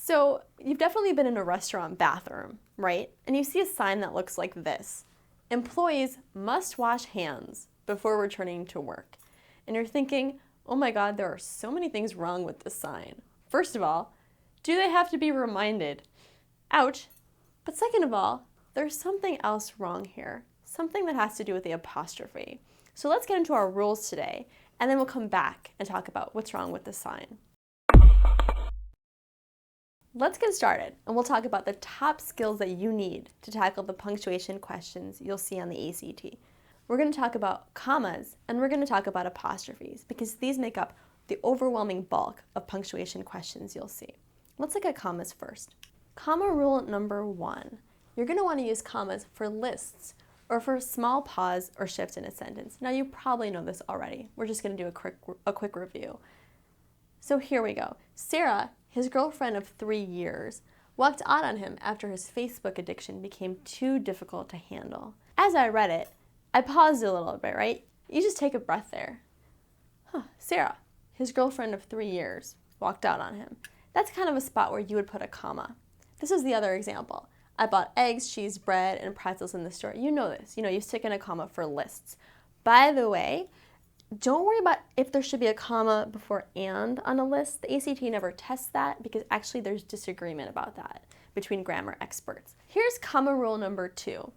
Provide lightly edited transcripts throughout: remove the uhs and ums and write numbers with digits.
So you've definitely been in a restaurant bathroom, right? And you see a sign that looks like this: employees must wash hands before returning to work. And you're thinking, oh my God, there are so many things wrong with this sign. First of all, do they have to be reminded? Ouch. But second of all, there's something else wrong here, something that has to do with the apostrophe. So let's get into our rules today, and then we'll come back and talk about what's wrong with the sign. Let's get started, and we'll talk about the top skills that you need to tackle the punctuation questions you'll see on the ACT. We're going to talk about commas, and we're going to talk about apostrophes, because these make up the overwhelming bulk of punctuation questions you'll see. Let's look at commas first. Comma rule number 1. You're going to want to use commas for lists or for a small pause or shift in a sentence. Now, you probably know this already. We're just going to do a quick review. So here we go. Sarah, his girlfriend of 3 years, walked out on him after his Facebook addiction became too difficult to handle. As I read it, I paused a little bit, right? You just take a breath there. Sarah, his girlfriend of 3 years, walked out on him. That's kind of a spot where you would put a comma. This is the other example. I bought eggs, cheese, bread, and pretzels in the store. You know this. You stick in a comma for lists. By the way, don't worry about if there should be a comma before and on a list. The ACT never tests that because actually there's disagreement about that between grammar experts. Here's comma rule number 2.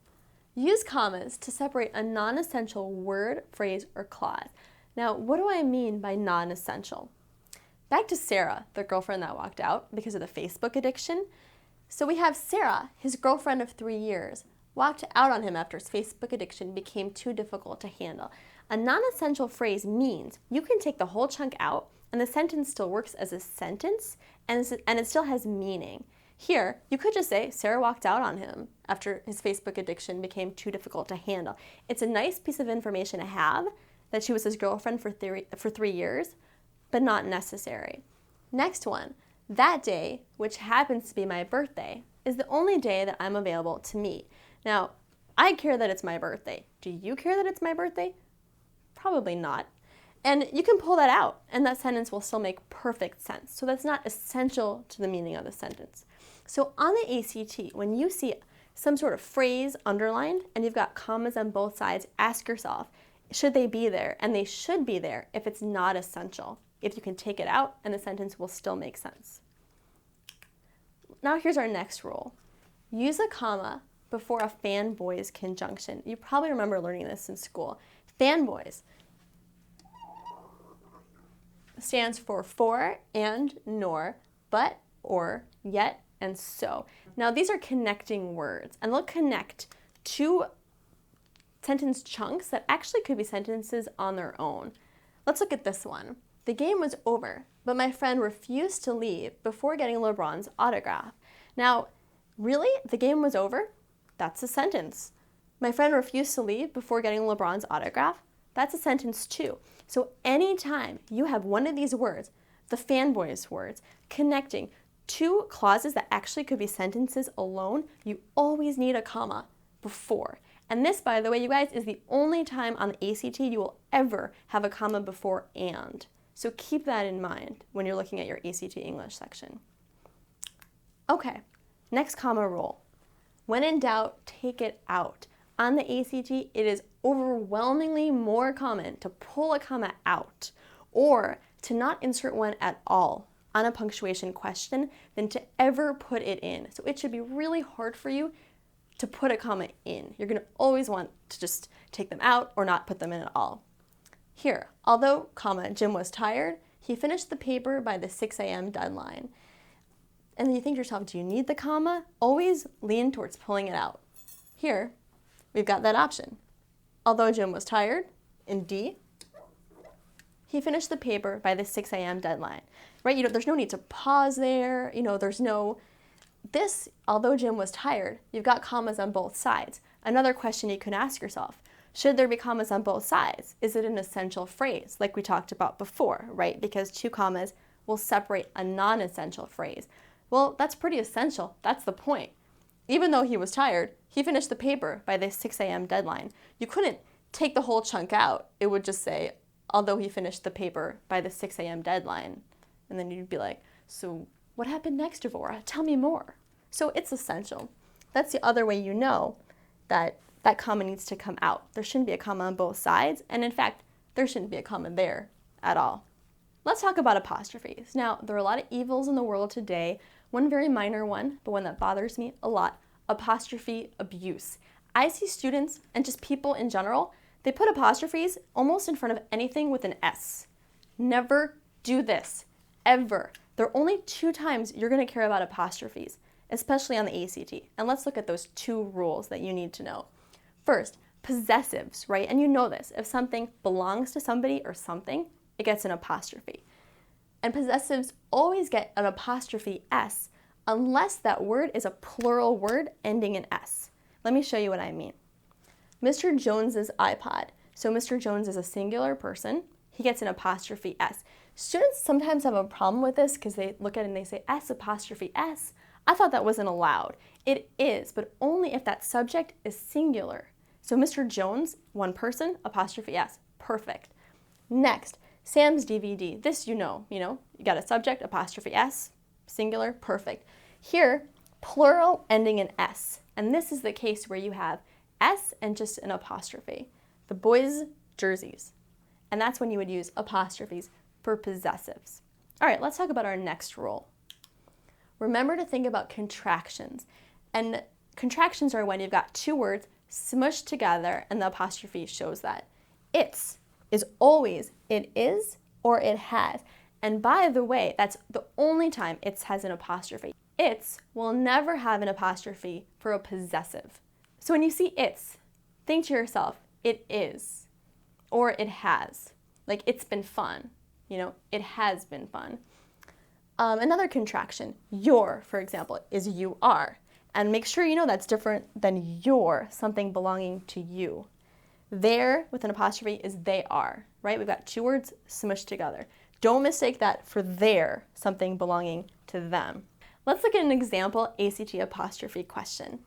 Use commas to separate a non-essential word, phrase, or clause. Now, what do I mean by non-essential? Back to Sarah, the girlfriend that walked out because of the Facebook addiction. So we have Sarah, his girlfriend of 3 years, walked out on him after his Facebook addiction became too difficult to handle. A non-essential phrase means you can take the whole chunk out and the sentence still works as a sentence and it still has meaning. Here, you could just say Sarah walked out on him after his Facebook addiction became too difficult to handle. It's a nice piece of information to have that she was his girlfriend for 3 years, but not necessary. Next one. That day, which happens to be my birthday, is the only day that I'm available to meet. Now, I care that it's my birthday. Do you care that it's my birthday? Probably not. And you can pull that out, and that sentence will still make perfect sense. So that's not essential to the meaning of the sentence. So on the ACT, when you see some sort of phrase underlined and you've got commas on both sides, ask yourself, should they be there? And they should be there if it's not essential. If you can take it out and the sentence will still make sense. Now here's our next rule. Use a comma before a fanboys conjunction. You probably remember learning this in school. Fanboys stands for and, nor, but, or, yet, and so. Now these are connecting words, and they'll connect two sentence chunks that actually could be sentences on their own. Let's look at this one. The game was over, but my friend refused to leave before getting LeBron's autograph. Now, really? The game was over? That's a sentence. My friend refused to leave before getting LeBron's autograph? That's a sentence too. So anytime you have one of these words, the fanboys words, connecting two clauses that actually could be sentences alone, you always need a comma before. And this, by the way, you guys, is the only time on the ACT you will ever have a comma before and. So keep that in mind when you're looking at your ACT English section. Okay, next comma rule. When in doubt, take it out. On the ACT, it is overwhelmingly more common to pull a comma out or to not insert one at all on a punctuation question than to ever put it in. So it should be really hard for you to put a comma in. You're going to always want to just take them out or not put them in at all. Here, although, Jim was tired, he finished the paper by the 6 a.m. deadline. And then you think to yourself, do you need the comma? Always lean towards pulling it out. Here, we've got that option. Although Jim was tired, in D, he finished the paper by the 6 a.m. deadline. Right? There's no need to pause there. Although Jim was tired, you've got commas on both sides. Another question you can ask yourself, should there be commas on both sides? Is it an essential phrase, like we talked about before, right? Because 2 commas will separate a non-essential phrase. Well, that's pretty essential. That's the point. Even though he was tired, he finished the paper by the 6 a.m. deadline. You couldn't take the whole chunk out. It would just say, although he finished the paper by the 6 a.m. deadline. And then you'd be like, so What happened next, Devora? Tell me more. So it's essential. That's the other way you know that that comma needs to come out. There shouldn't be a comma on both sides, and in fact, there shouldn't be a comma there at all. Let's talk about apostrophes. Now, there are a lot of evils in the world today. One very minor one, but one that bothers me a lot, apostrophe abuse. I see students and just people in general, they put apostrophes almost in front of anything with an S. Never do this, ever. There are only 2 times you're going to care about apostrophes, especially on the ACT. And let's look at those 2 rules that you need to know. First, possessives, right? And you know this. If something belongs to somebody or something, it gets an apostrophe. And possessives always get an apostrophe S unless that word is a plural word ending in S. Let me show you what I mean. Mr. Jones's iPod. So Mr. Jones is a singular person. He gets an apostrophe S. Students sometimes have a problem with this because they look at it and they say S apostrophe S. I thought that wasn't allowed. It is, but only if that subject is singular. So Mr. Jones, one person, apostrophe S. Perfect. Next, Sam's DVD. This you know, you got a subject, apostrophe S, singular, perfect. Here, plural ending in S. And this is the case where you have S and just an apostrophe. The boys' jerseys. And that's when you would use apostrophes for possessives. All right, let's talk about our next rule. Remember to think about contractions. And contractions are when you've got 2 words smushed together and the apostrophe shows that. It's is always it is or it has. And by the way, that's the only time it's has an apostrophe. It's will never have an apostrophe for a possessive. So when you see it's, think to yourself, it is or it has. Like it's been fun, it has been fun. Another contraction, your, for example, is you are. And make sure you know that's different than your, something belonging to you. Their, with an apostrophe, is they are, right? We've got 2 words smushed together. Don't mistake that for their, something belonging to them. Let's look at an example ACT apostrophe question.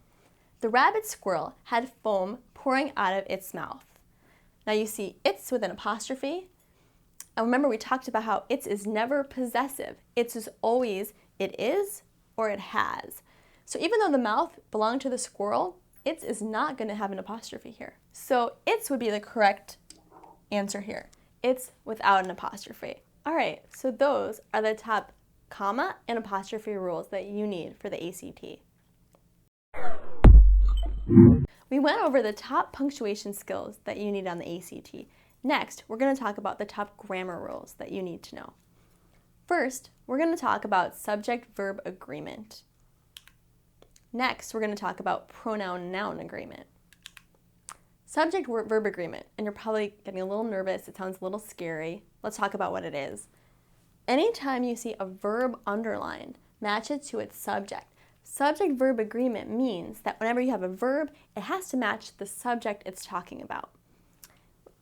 The rabbit squirrel had foam pouring out of its mouth. Now you see it's with an apostrophe. And remember we talked about how it's is never possessive. It's is always it is or it has. So even though the mouth belonged to the squirrel, it's is not going to have an apostrophe here. So it's would be the correct answer here. It's without an apostrophe. All right, so those are the top comma and apostrophe rules that you need for the ACT. We went over the top punctuation skills that you need on the ACT. Next, we're going to talk about the top grammar rules that you need to know. First, we're going to talk about subject-verb agreement. Next, we're going to talk about pronoun-noun agreement. Subject-verb agreement, and you're probably getting a little nervous, it sounds a little scary. Let's talk about what it is. Anytime you see a verb underlined, match it to its subject. Subject-verb agreement means that whenever you have a verb, it has to match the subject it's talking about.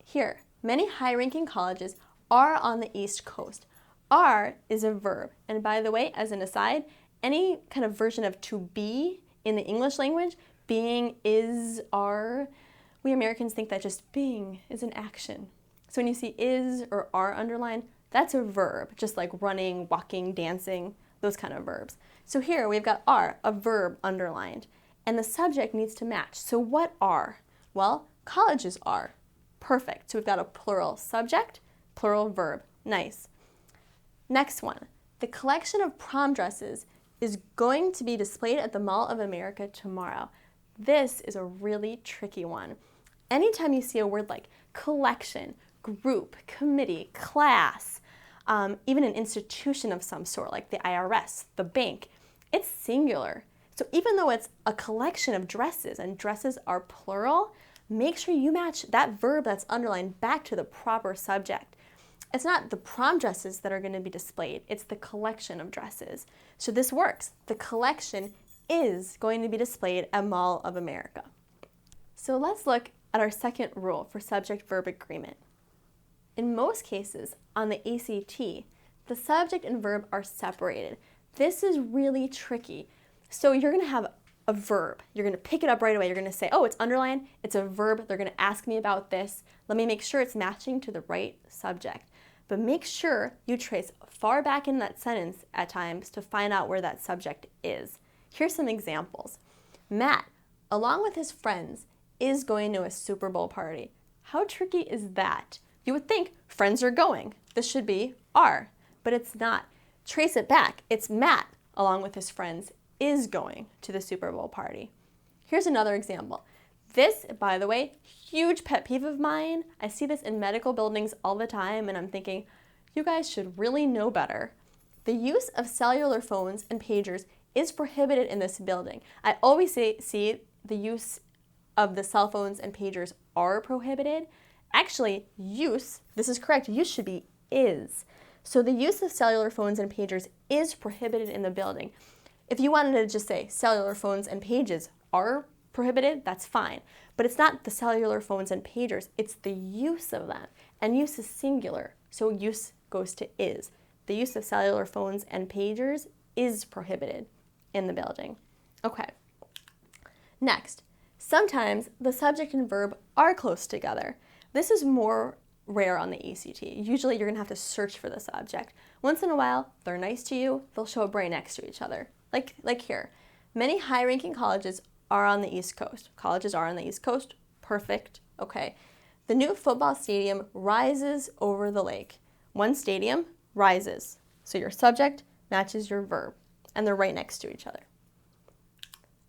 Here, many high-ranking colleges are on the East Coast. Are is a verb, and by the way, as an aside, any kind of version of to be in the English language, being, is, are, we Americans think that just being is an action. So when you see is or are underlined, that's a verb, just like running, walking, dancing, those kind of verbs. So here we've got are, a verb underlined, and the subject needs to match. So what are? Well, colleges are. Perfect. So we've got a plural subject, plural verb. Nice. Next one. The collection of prom dresses is going to be displayed at the Mall of America tomorrow. This is a really tricky one. Anytime you see a word like collection, group, committee, class, even an institution of some sort like the IRS, the bank, it's singular. So even though it's a collection of dresses and dresses are plural, make sure you match that verb that's underlined back to the proper subject. It's not the prom dresses that are going to be displayed, it's the collection of dresses. So this works. The collection is going to be displayed at Mall of America. So let's look at our second rule for subject-verb agreement. In most cases, on the ACT, the subject and verb are separated. This is really tricky. So you're going to have a verb. You're going to pick it up right away. You're going to say, oh, it's underlined. It's a verb. They're going to ask me about this. Let me make sure it's matching to the right subject. but make sure you trace far back in that sentence at times to find out where that subject is. Here's some examples. Matt, along with his friends, is going to a Super Bowl party. How tricky is that? You would think friends are going. This should be are, but it's not. Trace it back. It's Matt, along with his friends, is going to the Super Bowl party. Here's another example. This, by the way, huge pet peeve of mine. I see this in medical buildings all the time, and I'm thinking, you guys should really know better. The use of cellular phones and pagers is prohibited in this building. I always see the use of the cell phones and pagers are prohibited. Actually, use, this is correct, use should be is. So the use of cellular phones and pagers is prohibited in the building. If you wanted to just say cellular phones and pages are prohibited, that's fine. But it's not the cellular phones and pagers, it's the use of them. And use is singular, so use goes to is. The use of cellular phones and pagers is prohibited in the building. Okay. Next, sometimes the subject and verb are close together. This is more rare on the ACT. Usually you're gonna have to search for the subject. Once in a while, they're nice to you, they'll show up right next to each other. Like here, many high-ranking colleges are on the East Coast. Colleges are on the East Coast, perfect, okay. The new football stadium rises over the lake. One stadium rises. So your subject matches your verb, and they're right next to each other.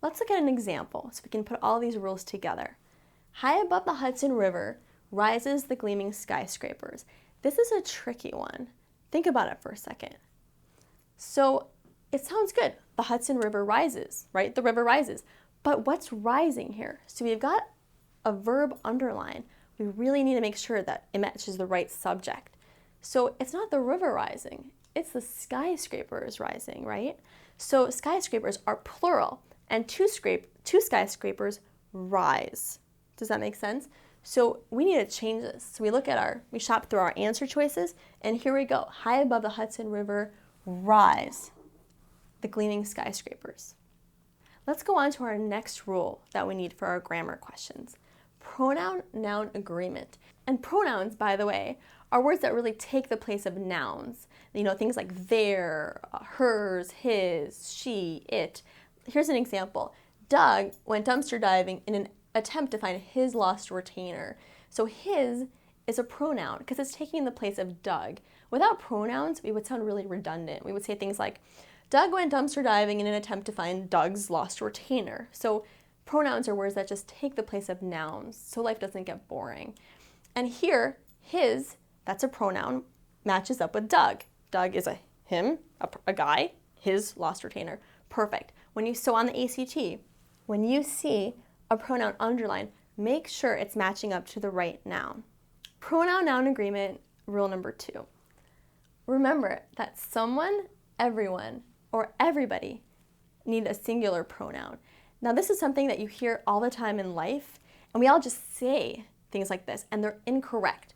Let's look at an example so we can put all these rules together. High above the Hudson River rises the gleaming skyscrapers. This is a tricky one. Think about it for a second. So it sounds good. The Hudson River rises, right? The river rises. But what's rising here? So we've got a verb underline. We really need to make sure that it matches the right subject. So it's not the river rising, it's the skyscrapers rising, right? So skyscrapers are plural, and two skyscrapers rise. Does that make sense? So we need to change this. So we shop through our answer choices, and here we go. High above the Hudson River rise the gleaming skyscrapers. Let's go on to our next rule that we need for our grammar questions. Pronoun-noun agreement. And pronouns, by the way, are words that really take the place of nouns. You know, things like their, hers, his, she, it. Here's an example. Doug went dumpster diving in an attempt to find his lost retainer. So his is a pronoun because it's taking the place of Doug. Without pronouns, we would sound really redundant. We would say things like, Doug went dumpster diving in an attempt to find Doug's lost retainer. So pronouns are words that just take the place of nouns, so life doesn't get boring. And here, his, that's a pronoun, matches up with Doug. Doug is a him, a guy, his lost retainer. Perfect. So on the ACT, when you see a pronoun underlined, make sure it's matching up to the right noun. Pronoun-noun agreement, rule number 2. Remember that someone, everyone, or everybody need a singular pronoun. Now this is something that you hear all the time in life, and we all just say things like this, and they're incorrect.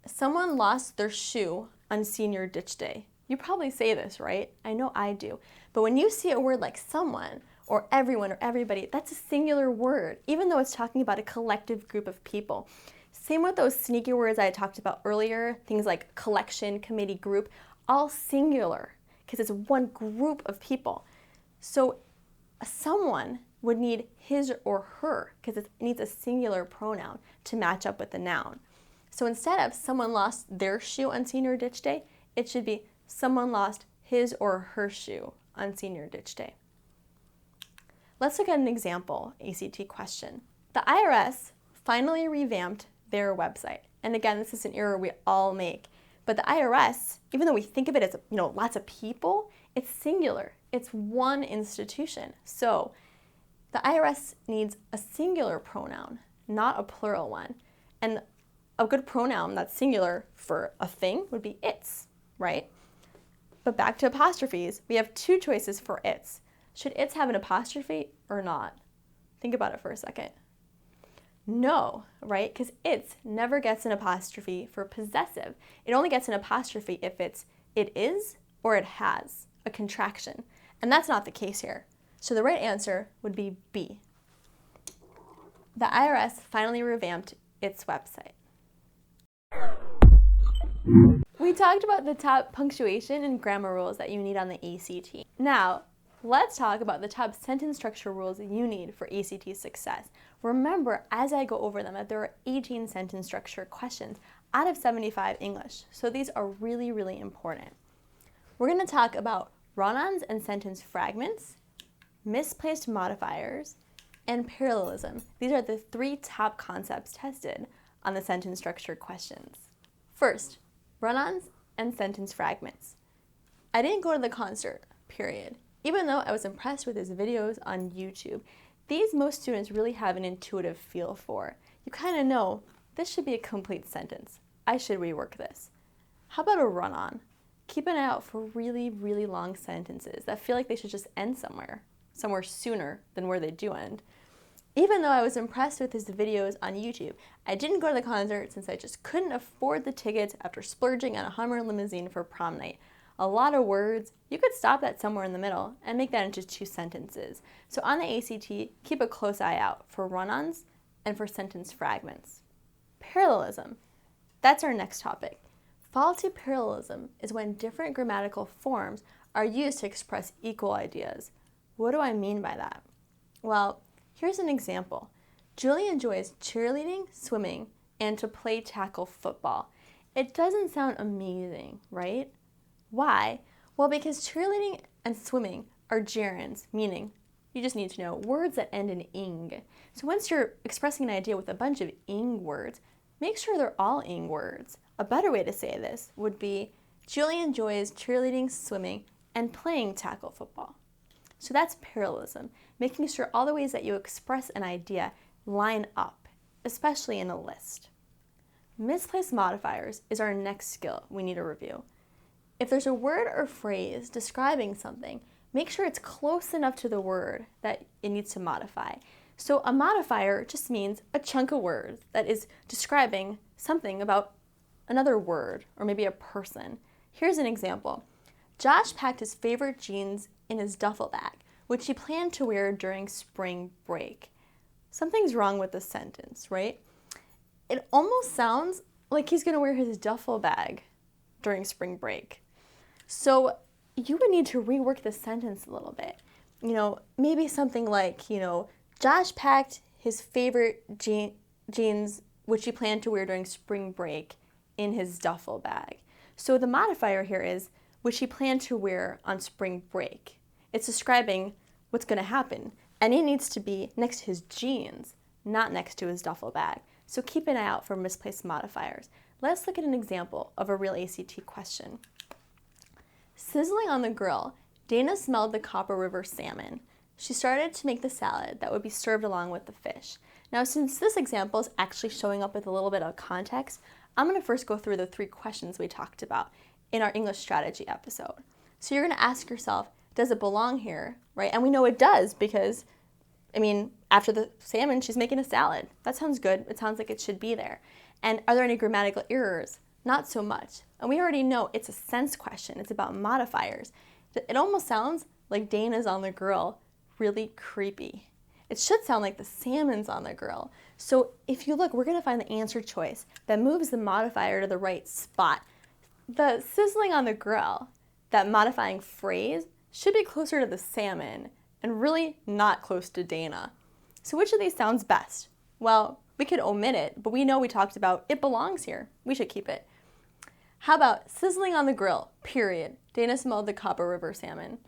Someone lost their shoe on senior ditch day. You probably say this, right? I know I do. But when you see a word like someone, or everyone, or everybody, that's a singular word, even though it's talking about a collective group of people. Same with those sneaky words I talked about earlier, things like collection, committee, group, all singular, because it's one group of people. So someone would need his or her, because it needs a singular pronoun to match up with the noun. So instead of someone lost their shoe on senior ditch day, it should be someone lost his or her shoe on senior ditch day. Let's look at an example ACT question. The IRS finally revamped their website. And again, this is an error we all make. But the IRS, even though we think of it as, lots of people, it's singular. It's one institution. So the IRS needs a singular pronoun, not a plural one. And a good pronoun that's singular for a thing would be its, right? But back to apostrophes, we have two choices for its. Should its have an apostrophe or not? Think about it for a second. No, right? Because its never gets an apostrophe for possessive. It only gets an apostrophe if it is or it has a contraction. And that's not the case here. So the right answer would be B. The IRS finally revamped its website. We talked about the top punctuation and grammar rules that you need on the ACT. Now, let's talk about the top sentence structure rules you need for ACT success. Remember, as I go over them, that there are 18 sentence structure questions out of 75 English. So these are really, really important. We're going to talk about run-ons and sentence fragments, misplaced modifiers, and parallelism. These are the 3 top concepts tested on the sentence structure questions. First, run-ons and sentence fragments. I didn't go to the concert, period. Even though I was impressed with his videos on YouTube, these most students really have an intuitive feel for. You kind of know, this should be a complete sentence. I should rework this. How about a run-on? Keep an eye out for really, really long sentences that feel like they should just end somewhere sooner than where they do end. Even though I was impressed with his videos on YouTube, I didn't go to the concert since I just couldn't afford the tickets after splurging on a Hummer limousine for prom night. A lot of words. You could stop that somewhere in the middle and make that into 2 sentences. So on the ACT, keep a close eye out for run-ons and for sentence fragments. Parallelism. That's our next topic. Faulty parallelism is when different grammatical forms are used to express equal ideas. What do I mean by that? Well, here's an example. Julie enjoys cheerleading, swimming, and to play tackle football. It doesn't sound amazing, right? Why? Well, because cheerleading and swimming are gerunds, meaning you just need to know words that end in ing. So once you're expressing an idea with a bunch of ing words, make sure they're all ing words. A better way to say this would be, Julie enjoys cheerleading, swimming, and playing tackle football. So that's parallelism, making sure all the ways that you express an idea line up, especially in a list. Misplaced modifiers is our next skill we need to review. If there's a word or phrase describing something, make sure it's close enough to the word that it needs to modify. So a modifier just means a chunk of words that is describing something about another word or maybe a person. Here's an example. Josh packed his favorite jeans in his duffel bag, which he planned to wear during spring break. Something's wrong with this sentence, right? It almost sounds like he's going to wear his duffel bag during spring break. So you would need to rework this sentence a little bit. Maybe something like, Josh packed his favorite jeans, which he planned to wear during spring break, in his duffel bag. So the modifier here is, which he planned to wear on spring break. It's describing what's going to happen, and it needs to be next to his jeans, not next to his duffel bag. So keep an eye out for misplaced modifiers. Let's look at an example of a real ACT question. Sizzling on the grill, Dana smelled the Copper River salmon. She started to make the salad that would be served along with the fish. Now, since this example is actually showing up with a little bit of context, I'm going to first go through the 3 questions we talked about in our English strategy episode. So you're going to ask yourself, does it belong here, right? And we know it does because, after the salmon, she's making a salad. That sounds good. It sounds like it should be there. And are there any grammatical errors? Not so much. And we already know it's a sense question. It's about modifiers. It almost sounds like Dana's on the grill. Really creepy. It should sound like the salmon's on the grill. So if you look, we're going to find the answer choice that moves the modifier to the right spot. The sizzling on the grill, that modifying phrase, should be closer to the salmon and really not close to Dana. So which of these sounds best? Well, we could omit it, but we know we talked about it belongs here. We should keep it. How about sizzling on the grill, period. Dana smelled the Copper River salmon.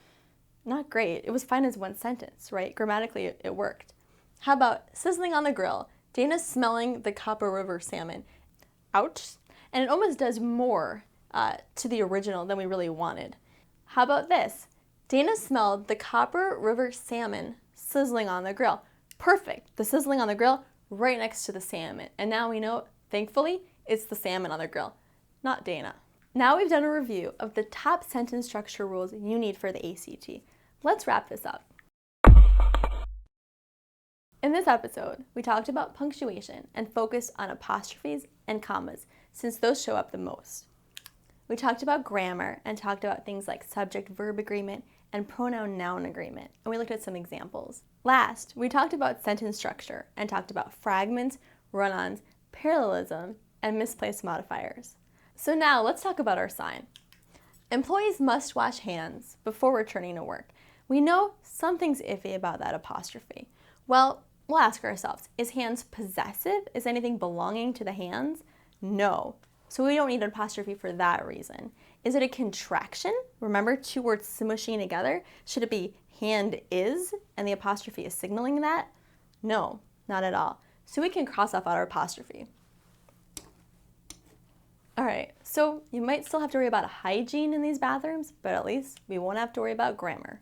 Not great. It was fine as one sentence, right? Grammatically, it worked. How about sizzling on the grill, Dana smelling the Copper River salmon. Ouch. And it almost does more to the original than we really wanted. How about this? Dana smelled the Copper River salmon sizzling on the grill. Perfect. The sizzling on the grill right next to the salmon. And now we know, thankfully, it's the salmon on the grill, not Dana. Now we've done a review of the top sentence structure rules you need for the ACT. Let's wrap this up. In this episode, we talked about punctuation and focused on apostrophes and commas, since those show up the most. We talked about grammar and talked about things like subject-verb agreement and pronoun-noun agreement, and we looked at some examples. Last, we talked about sentence structure and talked about fragments, run-ons, parallelism, and misplaced modifiers. So now let's talk about our sign. Employees must wash hands before returning to work. We know something's iffy about that apostrophe. Well, we'll ask ourselves, is hands possessive? Is anything belonging to the hands? No. So we don't need an apostrophe for that reason. Is it a contraction? Remember, two words smushing together? Should it be hand is and the apostrophe is signaling that? No, not at all. So we can cross off our apostrophe. All right, so you might still have to worry about hygiene in these bathrooms, but at least we won't have to worry about grammar.